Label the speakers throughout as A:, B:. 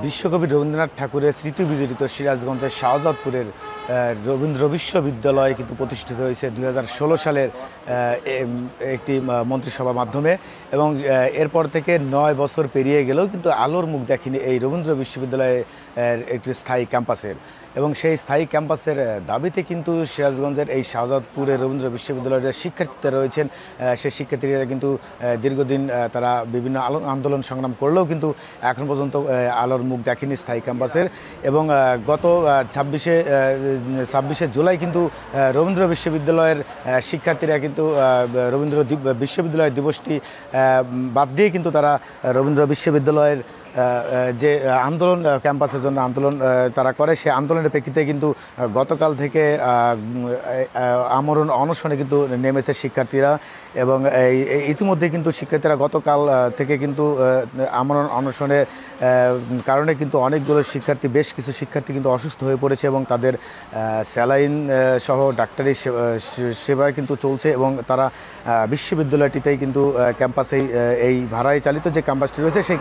A: বিশ্বকবি রবীন্দ্রনাথ ঠাকুরের স্মৃতি বিজড়িত সিরাজগঞ্জের শাহজাদপুরের রবীন্দ্র বিশ্ববিদ্যালয় কিন্তু প্রতিষ্ঠিত হয়েছে 2016 সালের একটি মন্ত্রিসভা মাধ্যমে, এবং এরপর থেকে 9 বছর পেরিয়ে গেলেও কিন্তু আলোর মুখ দেখেনি এই রবীন্দ্র বিশ্ববিদ্যালয়ের একটি স্থায়ী ক্যাম্পাসের। এবং সেই স্থায়ী ক্যাম্পাসের দাবিতে কিন্তু সিরাজগঞ্জের এই শাহজাদপুরের রবীন্দ্র বিশ্ববিদ্যালয়ের যে শিক্ষার্থীরা রয়েছেন, সেই শিক্ষার্থীরা কিন্তু দীর্ঘদিন তারা বিভিন্ন আন্দোলন সংগ্রাম করলেও কিন্তু এখন পর্যন্ত আলোর মুখ দেখেনি স্থায়ী ক্যাম্পাসের। এবং গত 26শে জুলাই কিন্তু রবীন্দ্র বিশ্ববিদ্যালয়ের শিক্ষার্থীরা কিন্তু রবীন্দ্র বিশ্ববিদ্যালয় দিবসটি বাদ দিয়ে কিন্তু তারা রবীন্দ্র বিশ্ববিদ্যালয়ের যে আন্দোলন, ক্যাম্পাসের জন্য আন্দোলন তারা করে, সেই আন্দোলনের প্রেক্ষিতে কিন্তু গতকাল থেকে আমরণ অনশনে কিন্তু নেমেছে শিক্ষার্থীরা। এবং ইতিমধ্যে কিন্তু শিক্ষার্থীরা গতকাল থেকে কিন্তু আমরণ অনশনের কারণে কিন্তু অনেকগুলো শিক্ষার্থী, বেশ কিছু শিক্ষার্থী কিন্তু অসুস্থ হয়ে পড়েছে এবং তাদের স্যালাইন সহ ডাক্তারি সেবা কিন্তু চলছে। এবং তারা বিশ্ববিদ্যালয়টিতেই কিন্তু ক্যাম্পাসেই এই ভাড়ায় চালিত যে ক্যাম্পাসটি রয়েছে সেই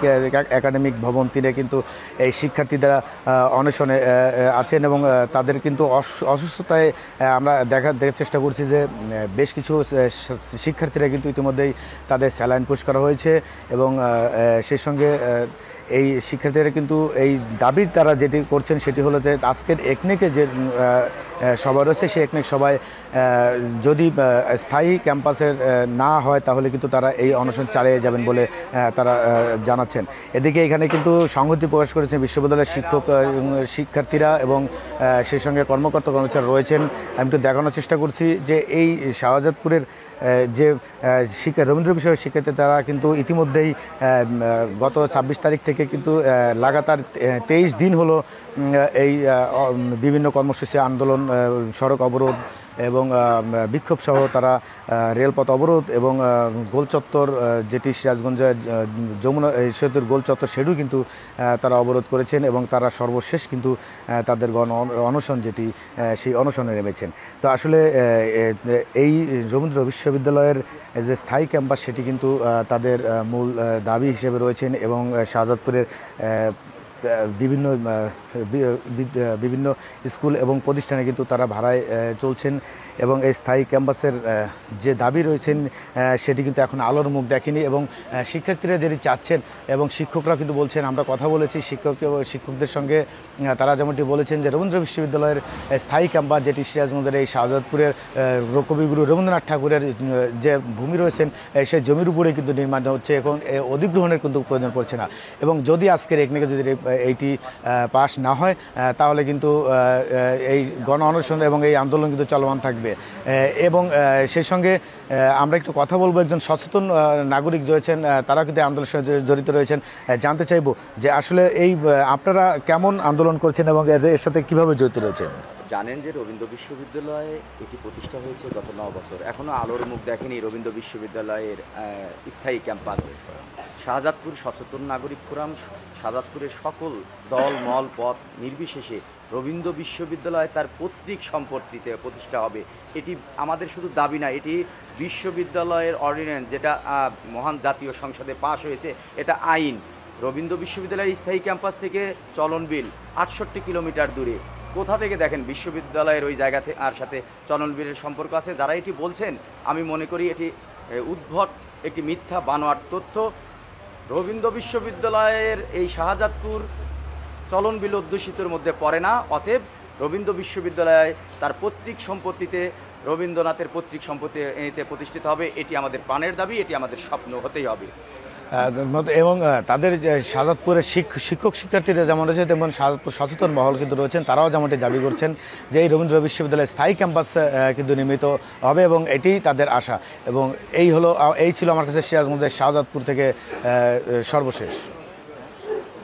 A: একাডেমিক ভবন 3-এ কিন্তু এই শিক্ষার্থীরা অনশনে আছেন। এবং তাদের কিন্তু অসুস্থতায় আমরা দেখার চেষ্টা করছি যে বেশ কিছু শিক্ষার্থীরা কিন্তু ইতিমধ্যেই তাদের স্যালাইন পুশ করা হয়েছে। এবং সেই সঙ্গে এই শিক্ষার্থীরা কিন্তু এই দাবির তারা যেটি করছেন সেটি হলো যে আজকের একনেকে যে সভা রয়েছে, সেই একনেক সভায় যদি স্থায়ী ক্যাম্পাসের না হয় তাহলে কিন্তু তারা এই অনশন চালিয়ে যাবেন বলে তারা জানাচ্ছেন। এদিকে এখানে কিন্তু সংহতি প্রকাশ করেছেন বিশ্ববিদ্যালয়ের শিক্ষার্থীরা এবং সেই সঙ্গে কর্মকর্তা কর্মচারী রয়েছেন। আমি একটু দেখানোর চেষ্টা করছি যে এই শাহজাদপুরের যে রবীন্দ্র বিষয়ের শিক্ষার্থী তারা কিন্তু ইতিমধ্যেই গত 26 তারিখ থেকে কিন্তু লাগাতার 23 দিন হলো এই বিভিন্ন কর্মসূচি, আন্দোলন, সড়ক অবরোধ এবং বিক্ষোভ সহ তারা রেলপথ অবরোধ এবং গোলচত্বর, যেটি সিরাজগঞ্জের যমুনা সেতুর গোলচত্বর, সেটিও কিন্তু তারা অবরোধ করেছেন। এবং তারা সর্বশেষ কিন্তু তাদের অনশন যেটি, সেই অনশনে নেমেছেন। তো আসলে এই রবীন্দ্র বিশ্ববিদ্যালয়ের যে স্থায়ী ক্যাম্পাস সেটি কিন্তু তাদের মূল দাবি হিসেবে রয়েছেন। এবং শাহজাদপুরের বিভিন্ন স্কুল এবং প্রতিষ্ঠানে কিন্তু তারা ভাড়ায় চলছেন। এবং এই স্থায়ী ক্যাম্পাসের যে দাবি রয়েছেন সেটি কিন্তু এখন আলোর মুখ দেখেনি। এবং শিক্ষার্থীরা যেটি চাচ্ছেন এবং শিক্ষকরা কিন্তু বলছেন, আমরা কথা বলেছি শিক্ষকদের সঙ্গে, তারা যেমনটি বলেছেন যে রবীন্দ্র বিশ্ববিদ্যালয়ের স্থায়ী ক্যাম্পাস যেটি সিরাজগঞ্জের এই শাহজাদপুরের কবিগুরু রবীন্দ্রনাথ ঠাকুরের যে ভূমি রয়েছেন সেই জমির উপরেই কিন্তু নির্মাণ হচ্ছে, এখন অধিগ্রহণের কিন্তু প্রয়োজন পড়ছে না। এবং যদি আজকের একনেকে যদি এইটি পাস না হয় তাহলে কিন্তু এই গণ অনশন এবং এই আন্দোলন কিন্তু চলমান থাকবে। এবং সেই সঙ্গে আমরা একটু কথা বলবো একজন সচেতন নাগরিক রয়েছেন, তারা কিন্তু আন্দোলনের সাথে জড়িত রয়েছেন। জানতে চাইবো যে আসলে এই আপনারা কেমন আন্দোলন করছেন এবং এর সাথে কিভাবে জড়িত রয়েছেন।
B: জানেন যে রবীন্দ্র বিশ্ববিদ্যালয়ে এটি প্রতিষ্ঠা হয়েছে গত 9 বছর, এখনও আলোর মুখ দেখেনি রবীন্দ্র বিশ্ববিদ্যালয়ের স্থায়ী ক্যাম্পাস। শাহজাদপুর সচেতন নাগরিক ফোরাম শাহজাদপুরের সকল দল মল পথ নির্বিশেষে রবীন্দ্র বিশ্ববিদ্যালয় তার পৈতৃক সম্পত্তিতে প্রতিষ্ঠা হবে। এটি আমাদের শুধু দাবি না, এটি বিশ্ববিদ্যালয়ের অর্ডিন্যান্স, যেটা মহান জাতীয় সংসদে পাশ হয়েছে, এটা আইন। রবীন্দ্র বিশ্ববিদ্যালয়ের স্থায়ী ক্যাম্পাস থেকে চলনবিল 68 কিলোমিটার দূরে। কোথা থেকে দেখেন বিশ্ববিদ্যালয়ের ওই জায়গাতে আর সাথে চলনবিলের সম্পর্ক আছে? যারা এটি বলছেন আমি মনে করি এটি উদ্ভট একটি মিথ্যা বানোয়াট তথ্য। রবীন্দ্র বিশ্ববিদ্যালয়ের এই শাহজাদপুর চলনবিল অধ্যুষিতের মধ্যে পড়ে না। অতএব রবীন্দ্র বিশ্ববিদ্যালয় তার পৈতৃক সম্পত্তিতে, রবীন্দ্রনাথের পৈতৃক সম্পত্তিতে প্রতিষ্ঠিত হবে। এটি আমাদের প্রাণের দাবি, এটি আমাদের স্বপ্ন হতেই হবে।
A: এবং তাদের শাহজাদপুরের শিক্ষক শিক্ষার্থীরা যেমন রয়েছে তেমন শাহজাদপুর সচেতন মহল কিন্তু রয়েছেন, তারাও যেমনটি দাবি করছেন যে এই রবীন্দ্র বিশ্ববিদ্যালয়ের স্থায়ী ক্যাম্পাস কিন্তু নির্মিত হবে এবং এটি তাদের আশা। এবং এই ছিল আমার কাছে সিরাজগঞ্জের শাহজাদপুর থেকে সর্বশেষ।